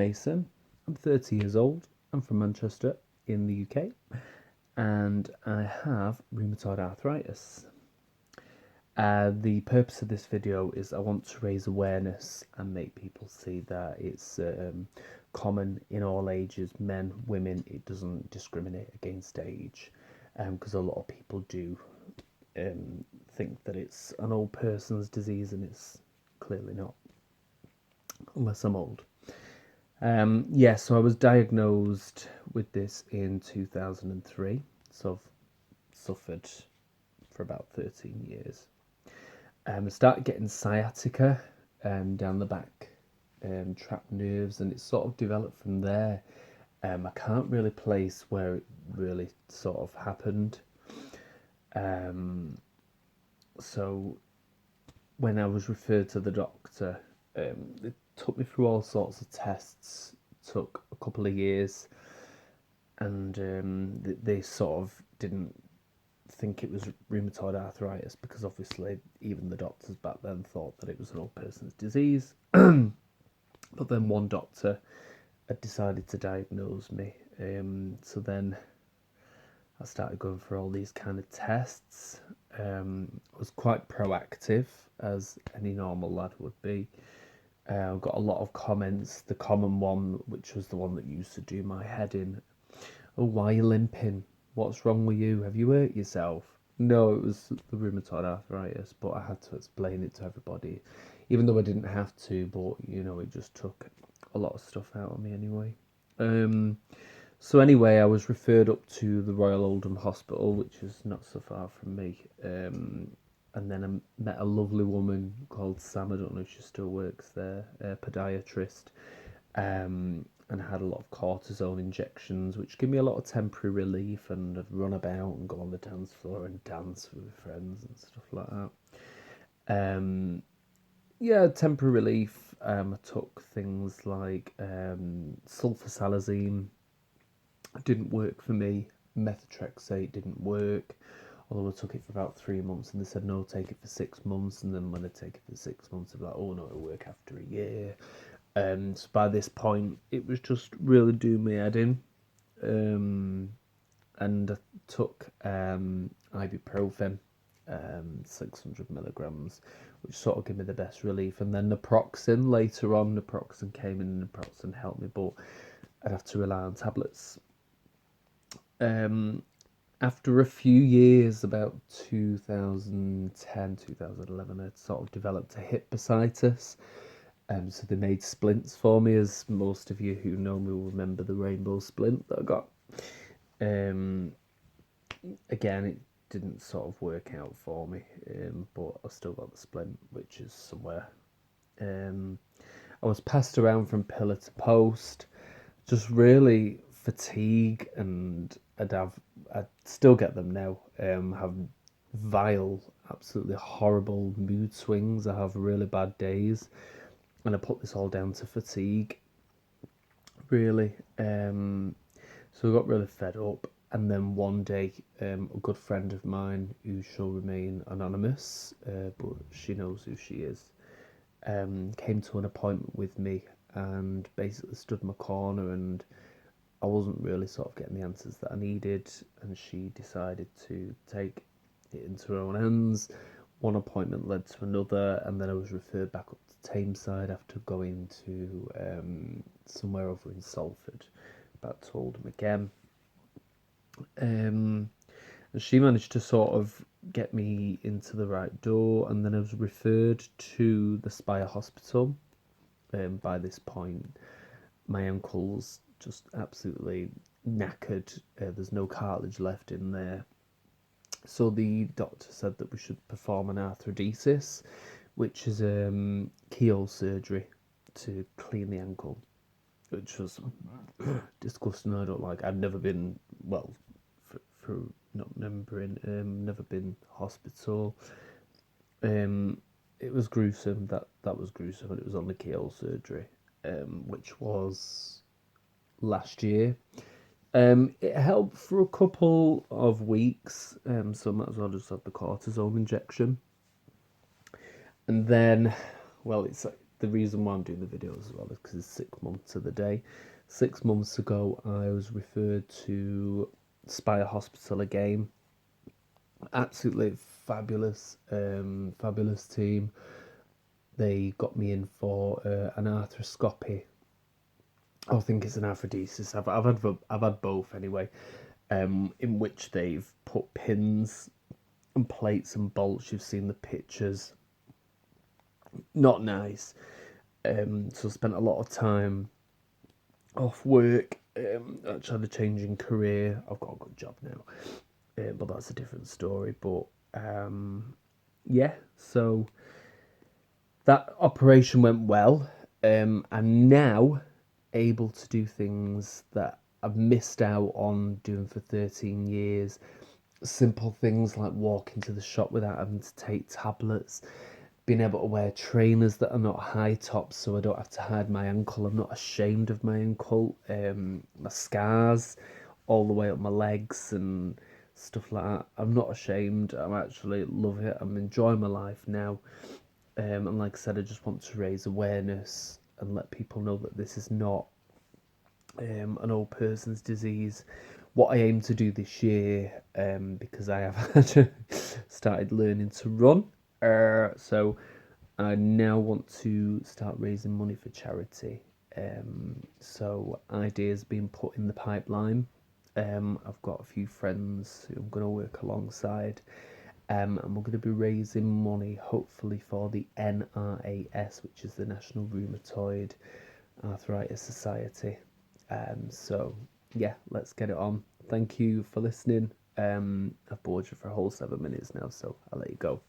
Mason. I'm 30 years old. I'm from Manchester in the UK, and I have rheumatoid arthritis. The purpose of this video is I want to raise awareness and make people see that it's common in all ages, men, women. It doesn't discriminate against age, because a lot of people do think that it's an old person's disease, and it's clearly not, unless I'm old. So I was diagnosed with this in 2003, so I've suffered for about 13 years. I started getting sciatica down the back, trapped nerves, and it sort of developed from there. I can't really place where it really sort of happened. So when I was referred to the doctor, it took me through all sorts of tests, took a couple of years, and they sort of didn't think it was rheumatoid arthritis, because obviously even the doctors back then thought that it was an old person's disease. But then one doctor had decided to diagnose me, so then I started going for all these kind of tests. I was quite proactive, as any normal lad would be. I got a lot of comments. The common one, which was the one that used to do my head in: "Oh, why are you limping? What's wrong with you? Have you hurt yourself?" No, it was the rheumatoid arthritis, but I had to explain it to everybody, even though I didn't have to, but it just took a lot of stuff out of me anyway. So anyway, I was referred up to the Royal Oldham Hospital, which is not so far from me. And then I met a lovely woman called Sam. I don't know if she still works there, a podiatrist. And I had a lot of cortisone injections, which give me a lot of temporary relief, and I'd run about and go on the dance floor and dance with friends and stuff like that. Temporary relief. I took things like sulfasalazine. It didn't work for me. Methotrexate didn't work, although I took it for about 3 months, and they said no, take it for 6 months. And then when I take it for 6 months, they're like, oh no, it'll work after a year. So by this point, it was just really doing my head in. And I took ibuprofen, 600 milligrams, which sort of gave me the best relief. And then naproxen later on. Naproxen came in, and naproxen helped me, but I'd have to rely on tablets. After a few years, about 2010, 2011, I'd sort of developed a hip bursitis. So they made splints for me, as most of you who know me will remember the rainbow splint that I got. Again, it didn't sort of work out for me, but I still got the splint, which is somewhere. I was passed around from pillar to post, just really fatigue, and I'd still get them now. Have vile, absolutely horrible mood swings. I have really bad days, and I put this all down to fatigue, really. So I got really fed up, and then one day, a good friend of mine, who shall remain anonymous, but she knows who she is, came to an appointment with me and basically stood in my corner, and I wasn't really sort of getting the answers that I needed, and she decided to take it into her own hands. One appointment led to another, and then I was referred back up to Tameside after going to somewhere over in Salford, back to Oldham again. And she managed to sort of get me into the right door, and then I was referred to the Spire Hospital. By this point, my ankle's just absolutely knackered. There's no cartilage left in there. So the doctor said that we should perform an arthrodesis, which is keyhole surgery to clean the ankle, which was disgusting. I don't like. I've never been, well, for not remembering, never been hospital. It was gruesome. That was gruesome, and it was only keyhole surgery, which was last year. It helped for a couple of weeks, so I might as well just have the cortisone injection. And then, well, the reason why I'm doing the videos as well is because it's 6 months to the day. 6 months ago, I was referred to Spire Hospital again. Absolutely fabulous, fabulous team. They got me in for an arthroscopy. I think it's an arthrodesis. I've had both anyway. In which they've put pins and plates and bolts. You've seen the pictures. Not nice. So I spent a lot of time off work. Actually had a change in career. I've got a good job now, but that's a different story. But yeah, so that operation went well. I'm now able to do things that I've missed out on doing for 13 years. Simple things like walking to the shop without having to take tablets, being able to wear trainers that are not high tops so I don't have to hide my ankle. I'm not ashamed of my ankle. My scars all the way up my legs and stuff like that. I'm not ashamed. I'm actually love it. I'm enjoying my life now. And like I said, I just want to raise awareness and let people know that this is not an old person's disease. What I aim to do this year, because I have started learning to run, so I now want to start raising money for charity. So ideas being put in the pipeline. I've got a few friends who I'm going to work alongside, and we're going to be raising money hopefully for the NRAS, which is the National Rheumatoid Arthritis Society. So yeah, let's get it on. Thank you for listening. I've bored you for a whole 7 minutes now, so I'll let you go.